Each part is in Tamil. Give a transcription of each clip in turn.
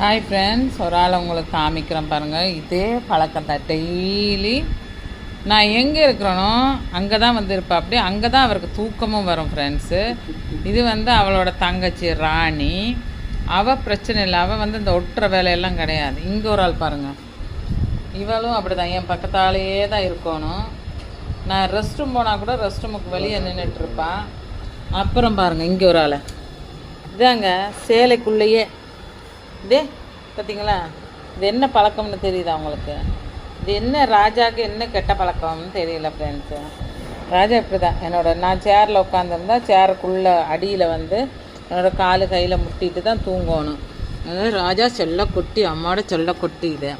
ஹாய் ஃப்ரெண்ட்ஸ், ஒரு ஆள் உங்களுக்கு காமிக்கிறேன் பாருங்கள். இதே பழக்கம் தான். டெய்லி நான் எங்கே இருக்கிறேனோ அங்கே தான் வந்து இருப்பேன். அப்படி அங்கே தான் அவருக்கு தூக்கமும் வரும் ஃப்ரெண்ட்ஸு. இது வந்து அவளோட தங்கச்சி ராணி. அவள் பிரச்சனை இல்லை, அவள் வந்து இந்த ஒட்டுற வேலையெல்லாம் கிடையாது. இங்கே ஒரு ஆள் பாருங்கள், இவளும் அப்படி தான் என் பக்கத்தாலேயே தான் இருக்கணும். நான் ரெஸ்ட் ரூம் போனால் கூட ரெஸ்ட் ரூமுக்கு வெளியே நின்றுட்டுருப்பான். அப்புறம் பாருங்கள், இங்கே ஒரு ஆள் இதாங்க சேலைக்குள்ளேயே இதே பார்த்தீங்களா? இது என்ன பழக்கம்னு தெரியுதா உங்களுக்கு? இது என்ன ராஜாவுக்கு என்ன கெட்ட பழக்கம்னு தெரியல ஃப்ரெண்ட்ஸு. ராஜா இப்படி தான் நான் சேரில் உட்காந்துருந்தா சேருக்குள்ளே அடியில் வந்து என்னோடய காலு கையில் முட்டிட்டு தான் தூங்கணும். அதாவது ராஜா செல்ல கொட்டி, அம்மாவோட செல்ல கொட்டி இது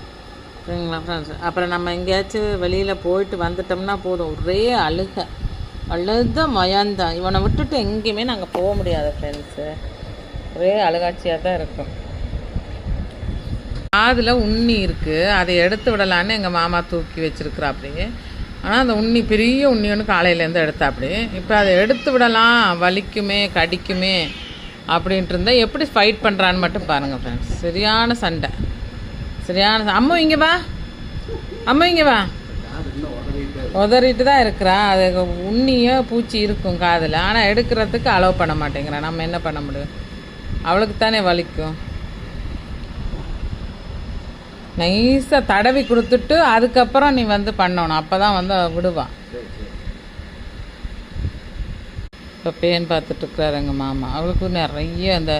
சரிங்களா ஃப்ரெண்ட்ஸ். அப்புறம் நம்ம எங்கேயாச்சும் வெளியில் போயிட்டு வந்துட்டோம்னா போதும், ஒரே அழுத மயந்தான். இவனை விட்டுட்டு எங்கேயுமே நாங்கள் போக முடியாது ஃப்ரெண்ட்ஸு. ஒரே அழுகாட்சியாக தான் இருக்கும். காதில் உண்ணி இருக்குது, அதை எடுத்து விடலான்னு எங்கள் மாமா தூக்கி வச்சுருக்குறா. அப்படி ஆனால் அந்த உண்ணி பெரிய உண்ணி ஒன்று காலையிலேருந்து எடுத்தா. அப்படி இப்போ அதை எடுத்து விடலாம், வலிக்குமே கடிக்குமே அப்படின்ட்டு இருந்தால் எப்படி ஃபைட் பண்ணுறான்னு மட்டும் பாருங்கள் ஃப்ரெண்ட்ஸ். சரியான சண்டை, சரியான அம்மா இங்கே வா, அம்மா இங்கே வா, உதறிட்டு தான் இருக்கிறான். அது உண்ணியோ பூச்சி இருக்கும் காதில், ஆனால் எடுக்கிறதுக்கு அலோவ் பண்ண மாட்டேங்கிறான். நம்ம என்ன பண்ண முடியும்? அவளுக்கு தானே வலிக்கும். நைஸாக தடவி கொடுத்துட்டு அதுக்கப்புறம் நீ வந்து பண்ணணும், அப்போ தான் வந்து விடுவான். இப்போ பேன் பார்த்துட்ருக்குறாரு எங்கள் மாமா. அவளுக்கு நிறைய அந்த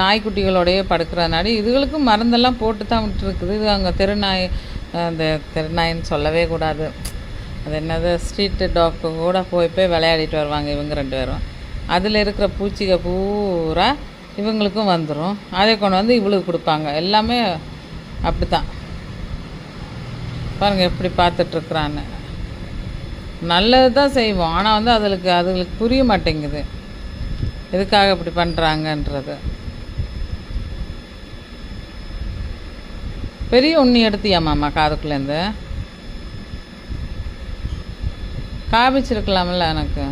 நாய்க்குட்டிகளோடையே படுக்கிறதுனால இதுகளுக்கும் மருந்தெல்லாம் போட்டு தான் விட்டுருக்குது. இது அங்கே தெருநாய், அந்த தெருநாயின்னு சொல்லவே கூடாது, அது என்னது ஸ்ட்ரீட்டு டாக்கு கூட போய் விளையாடிட்டு வருவாங்க இவங்க 2 பேரும். அதில் இருக்கிற பூச்சிக பூரா இவங்களுக்கும் வந்துடும். அதை கொண்டு வந்து இவளுக்கு கொடுப்பாங்க. எல்லாமே அப்படி தான் பாருங்கள் எப்படி பார்த்துட்ருக்குறான்னு. நல்லது தான் செய்வோம், ஆனால் வந்து அதுகளுக்கு புரிய மாட்டேங்குது எதுக்காக இப்படி பண்ணுறாங்கன்றது. பெரிய உண்ணி எடுத்தியா மாமா காதுக்குள்ளேருந்து? காமிச்சிருக்கலாம்ல எனக்கு.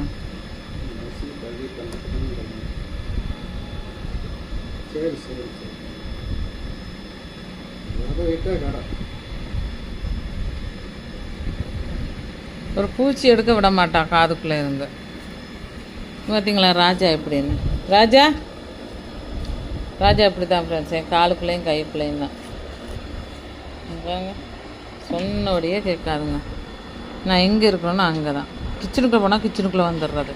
ஒரு பூச்சி எடுக்க விட மாட்டான் காதுக்குள்ளே இருந்து. பார்த்தீங்களா ராஜா எப்படின்னு? ராஜா இப்படி தான் ஃப்ரெண்ட்ஸ், என் காலுக்குள்ளேயும் கைக்குள்ளேயும் தான். சொன்னபடியே கேட்காதுங்க. நான் எங்கே இருக்கிறேனோ அங்கே தான். கிச்சனுக்குள்ளே போனால் கிச்சனுக்குள்ளே வந்துடுறது.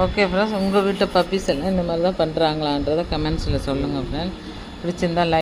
ஓகே ஃப்ரெண்ட்ஸ், உங்கள் வீட்டு பப்பீஸ் எல்லாம் இந்த மாதிரி தான் பண்ணுறாங்களான்றதை கமெண்ட்ஸில் சொல்லுங்கள் ஃப்ரெண்ட்ஸ். பிடிச்சிருந்தா லைக்